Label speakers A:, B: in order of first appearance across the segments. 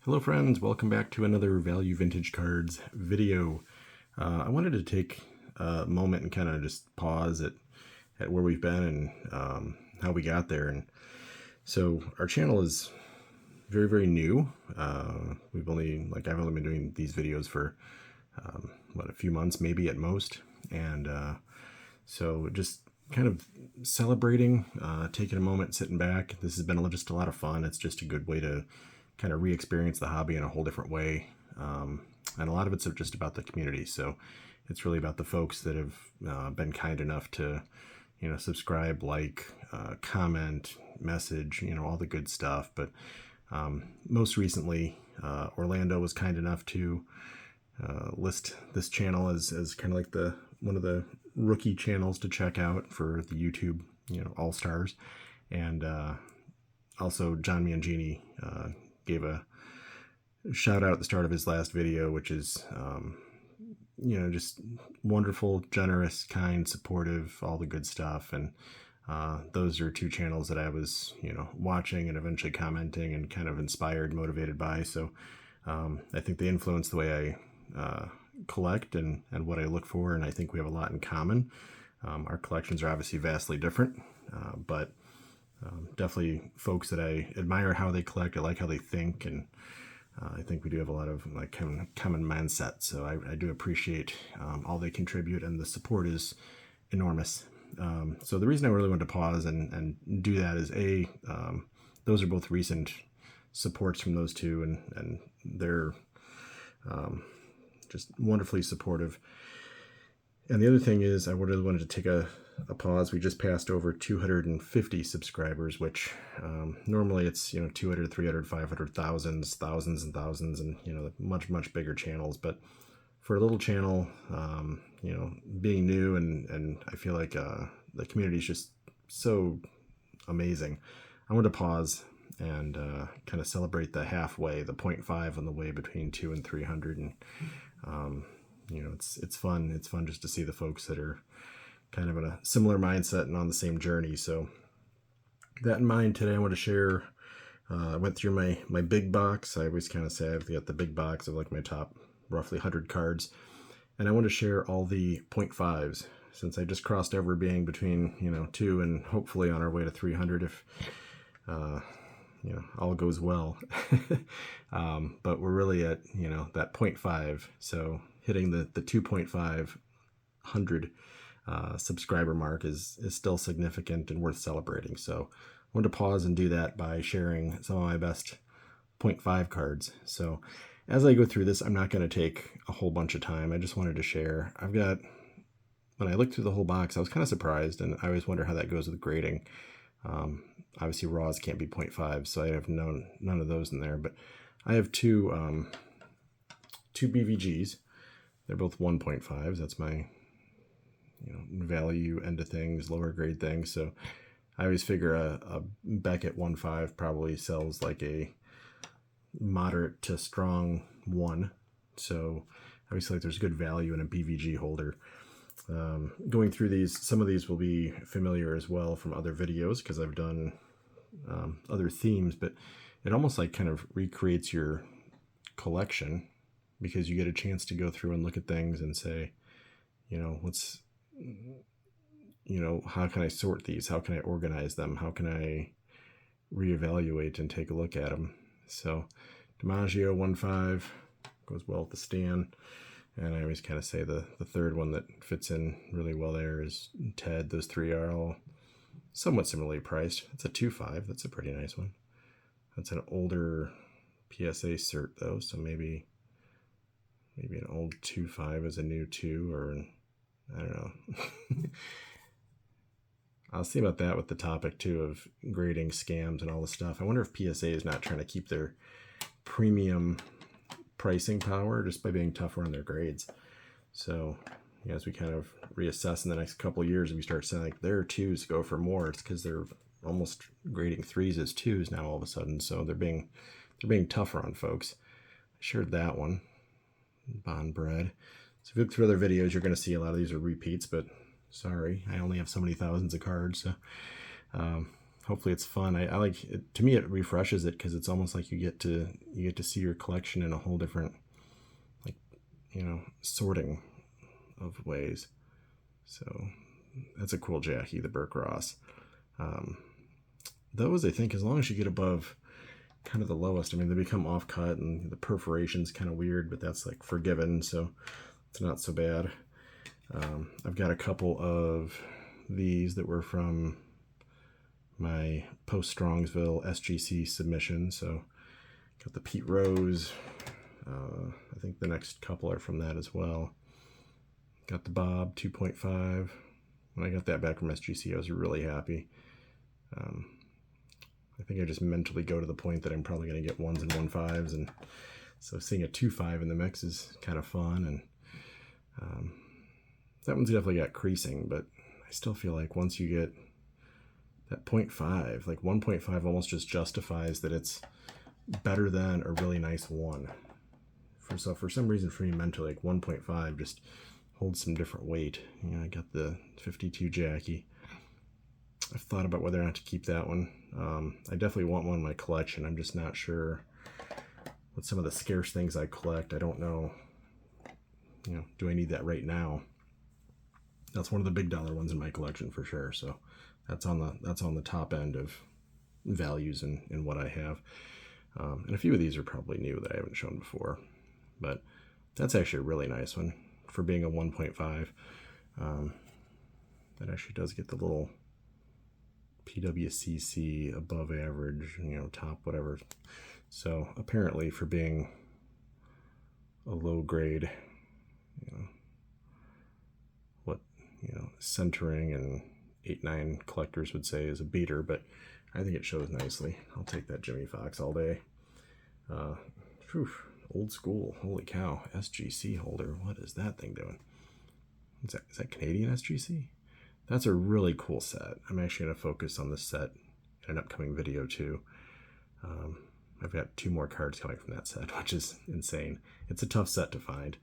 A: Hello friends, welcome back to another Value Vintage Cards video. I wanted to take a moment and kind of just pause at where we've been and how we got there. And so our channel is very, very new. I've only been doing these videos for a few months, maybe at most. And so just kind of celebrating, taking a moment, sitting back. This has been just a lot of fun. It's just a good way to kind of re-experience the hobby in a whole different way. And a lot of it's just about the community. So it's really about the folks that have been kind enough to, subscribe, like, comment, message, all the good stuff. But most recently, Orlando was kind enough to list this channel as kind of like one of the rookie channels to check out for the YouTube, all-stars. And also John Mangini gave a shout out at the start of his last video, which is, just wonderful, generous, kind, supportive, all the good stuff. And those are two channels that I was, watching and eventually commenting and kind of inspired, motivated by. So I think they influence the way I collect and what I look for. And I think we have a lot in common. Our collections are obviously vastly different, but definitely folks that I admire how they collect. I like how they think, and I think we do have a lot of common mindset. So I do appreciate all they contribute, and the support is enormous. So the reason I really wanted to pause and do that is those are both recent supports from those two, and they're just wonderfully supportive. And the other thing is I really wanted to take a pause. We just passed over 250 subscribers, which normally it's 200, 300, 500, thousands and thousands, and much bigger channels. But for a little channel, being new, and I feel like the community is just so amazing, I wanted to pause and kind of celebrate the halfway, the 0.5 on the way between 2 and 300. And it's fun. It's fun just to see the folks that are kind of in a similar mindset and on the same journey. So that in mind, today I want to share, I went through my big box. I always kind of say I've got the big box of like my top roughly 100 cards. And I want to share all the 0.5s, since I just crossed over being between, 2 and hopefully on our way to 300 if, all goes well. But we're really at, that 0.5. So hitting the 2.500 subscriber mark is still significant and worth celebrating. So I wanted to pause and do that by sharing some of my best 0.5 cards. So as I go through this, I'm not going to take a whole bunch of time. I just wanted to share. When I looked through the whole box, I was kind of surprised, and I always wonder how that goes with grading. Obviously raws can't be 0.5, so I have none of those in there, but I have two BVGs. They're both 1.5s. That's my value end of things, lower grade things. So I always figure a Beckett 1.5 probably sells like a moderate to strong 1. So obviously there's good value in a BVG holder. Going through these, some of these will be familiar as well from other videos because I've done other themes, but it almost like kind of recreates your collection, because you get a chance to go through and look at things and say, how can I sort these? How can I organize them? How can I reevaluate and take a look at them? So DiMaggio 1.5 goes well with the Stan. And I always kind of say the third one that fits in really well there is Ted. Those three are all somewhat similarly priced. It's a 2.5. That's a pretty nice one. That's an older PSA cert though, so maybe an old 2.5 is a new 2, or I don't know. I'll see about that with the topic too of grading scams and all this stuff. I wonder if PSA is not trying to keep their premium pricing power just by being tougher on their grades. So as we kind of reassess in the next couple of years, and we start saying like their 2s go for more, it's because they're almost grading 3s as 2s now all of a sudden. So they're being tougher on folks. I shared that one. Bond bread. So if you look through other videos, you're going to see a lot of these are repeats, but sorry, I only have so many thousands of cards. So hopefully it's fun. I like it. To me, it refreshes it because it's almost like you get to see your collection in a whole different, like, sorting of ways. So that's a cool Jackie, the Burke Ross. Those, I think, as long as you get above kind of the lowest, I mean, they become off cut and the perforation's kind of weird, but that's like forgiven, so it's not so bad. I've got a couple of these that were from my post Strongsville SGC submission. So got the Pete Rose. I think the next couple are from that as well. Got the Bob 2.5. When I got that back from SGC, I was really happy. I think I just mentally go to the point that I'm probably going to get 1s and 1.5s, and so seeing a 2.5 in the mix is kind of fun. And that one's definitely got creasing, but I still feel like once you get that 0.5, like 1.5 almost just justifies that it's better than a really nice 1. So for some reason for me mentally, like 1.5 just holds some different weight. I got the 52 Jackie. I've thought about whether or not to keep that one. I definitely want one in my collection. I'm just not sure with some of the scarce things I collect. I don't know, do I need that right now? That's one of the big dollar ones in my collection for sure. So that's on the top end of values in what I have. And a few of these are probably new that I haven't shown before, but that's actually a really nice one for being a 1.5. That actually does get the little PWCC above average, top, whatever. So apparently for being a low grade, what, centering and 8.9 collectors would say is a beater, but I think it shows nicely. I'll take that Jimmy Fox all day. Old school, holy cow, SGC holder. What is that thing doing? Is that Canadian SGC? That's a really cool set. I'm actually going to focus on this set in an upcoming video too. I've got 2 more cards coming from that set, which is insane. It's a tough set to find.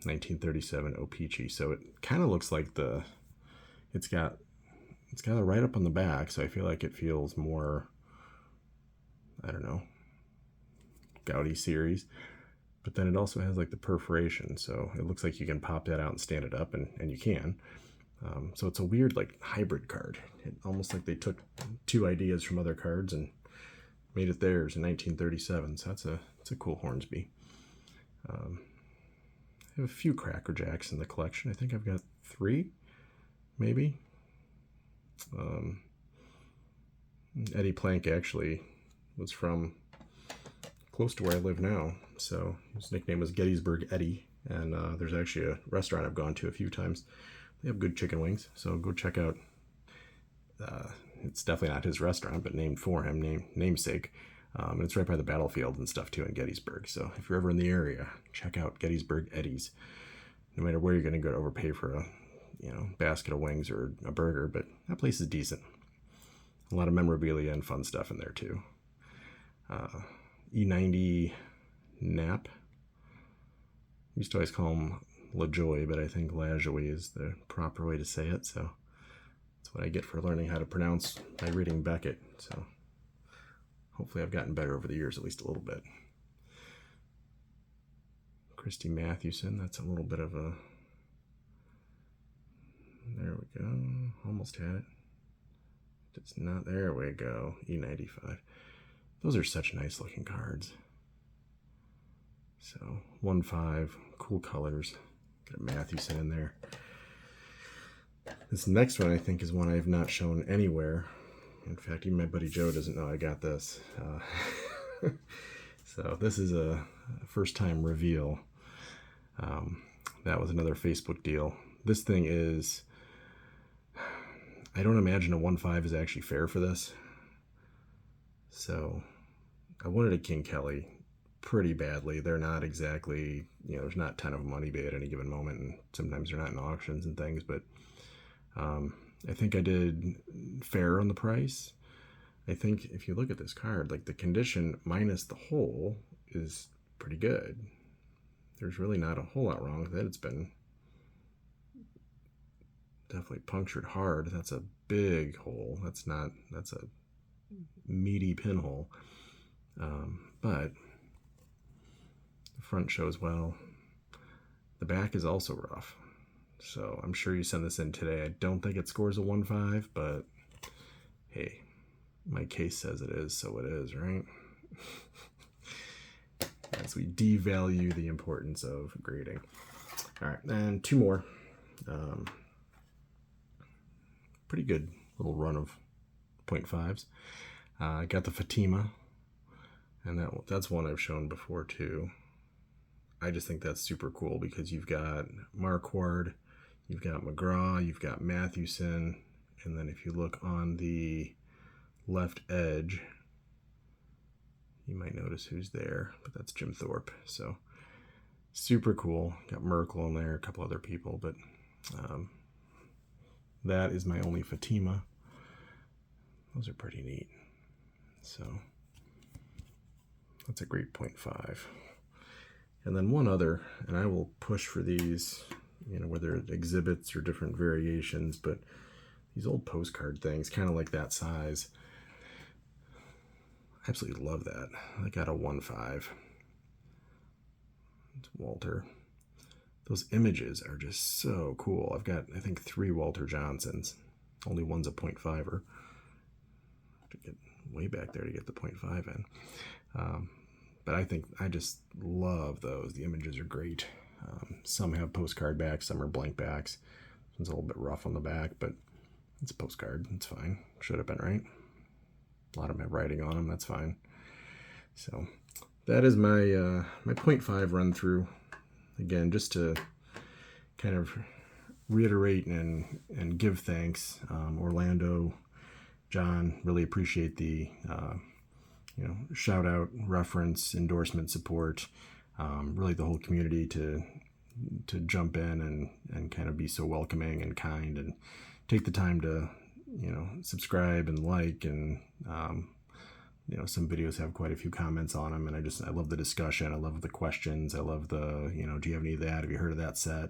A: 1937 O-Pee-Chee. So it kind of looks like it's got a write-up on the back, so I feel like it feels more, I don't know, Gaudi series. But then it also has like the perforation, so it looks like you can pop that out and stand it up, and you can. So it's a weird like hybrid card. It almost like they took 2 ideas from other cards and made it theirs in 1937. So it's a cool Hornsby. I have a few Cracker Jacks in the collection. I think I've got 3, maybe. Eddie Plank actually was from close to where I live now, so his nickname was Gettysburg Eddie, and there's actually a restaurant I've gone to a few times. They have good chicken wings, so go check out. It's definitely not his restaurant, but named for him, namesake. And it's right by the battlefield and stuff too in Gettysburg. So if you're ever in the area, check out Gettysburg Eddie's. No matter where you're going to go to overpay for a basket of wings or a burger, but that place is decent. A lot of memorabilia and fun stuff in there too. E90 Nap. Used to always call him LaJoy, but I think LaJoy is the proper way to say it. So that's what I get for learning how to pronounce by reading Beckett. So hopefully I've gotten better over the years, at least a little bit. Christy Mathewson, that's a little bit of a... There we go. Almost had it. It's not... There we go. E95. Those are such nice looking cards. So 1.5, cool colors. Got a Mathewson in there. This next one I think is one I have not shown anywhere. In fact, even my buddy Joe doesn't know I got this. So this is a first time reveal. That was another Facebook deal. This thing is... I don't imagine a 1.5 is actually fair for this. So I wanted a King Kelly pretty badly. They're not exactly, there's not a ton of them on eBay at any given moment, and sometimes they're not in auctions and things, but I think I did fair on the price. I think if you look at this card, like the condition minus the hole is pretty good. There's really not a whole lot wrong with it. It's been definitely punctured hard. That's a big hole. That's a meaty pinhole. But the front shows well. The back is also rough. So I'm sure you send this in today. I don't think it scores a 1.5, but hey, my case says it is, so it is, right? As we devalue the importance of grading. All right, and two more. Pretty good little run of 0.5s. I got the Fatima, and that's one I've shown before too. I just think that's super cool because you've got Marquard, you've got McGraw, you've got Mathewson, and then if you look on the left edge, you might notice who's there, but that's Jim Thorpe. So super cool. Got Merkel in there, a couple other people, but that is my only Fatima. Those are pretty neat. So that's a great 0.5. And then one other, and I will push for these, whether it exhibits or different variations, but these old postcard things, kind of like that size. I absolutely love that. I got a 1.5. It's Walter. Those images are just so cool. I've got, I think, 3 Walter Johnsons. Only one's a 0.5er. To get way back there to get the 0.5 in. But I just love those. The images are great. Some have postcard backs, some are blank backs. This one's a little bit rough on the back, but it's a postcard. It's fine. Should have been, right? A lot of them have writing on them. That's fine. So that is my my 0.5 run through. Again, just to kind of reiterate and give thanks. Orlando, John, really appreciate the shout out, reference, endorsement, support. Really the whole community to jump in and kind of be so welcoming and kind and take the time to subscribe and like, and some videos have quite a few comments on them, and I love the discussion. I love the questions. I love the do you have any of that? Have you heard of that set?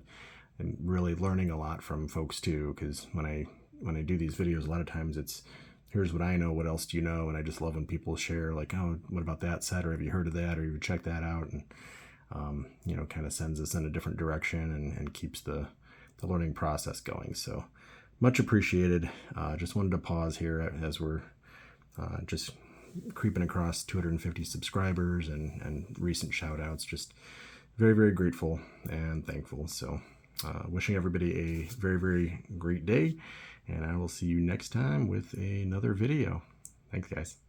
A: And really learning a lot from folks too, because when I do these videos, a lot of times it's here's what I know, what else do you know? And I just love when people share like, oh, what about that set, or have you heard of that, or you check that out, and kind of sends us in a different direction and keeps the learning process going. So much appreciated. Just wanted to pause here as we're just creeping across 250 subscribers and recent shout outs. Just very, very grateful and thankful. So wishing everybody a very, very great day, and I will see you next time with another video. Thanks, guys.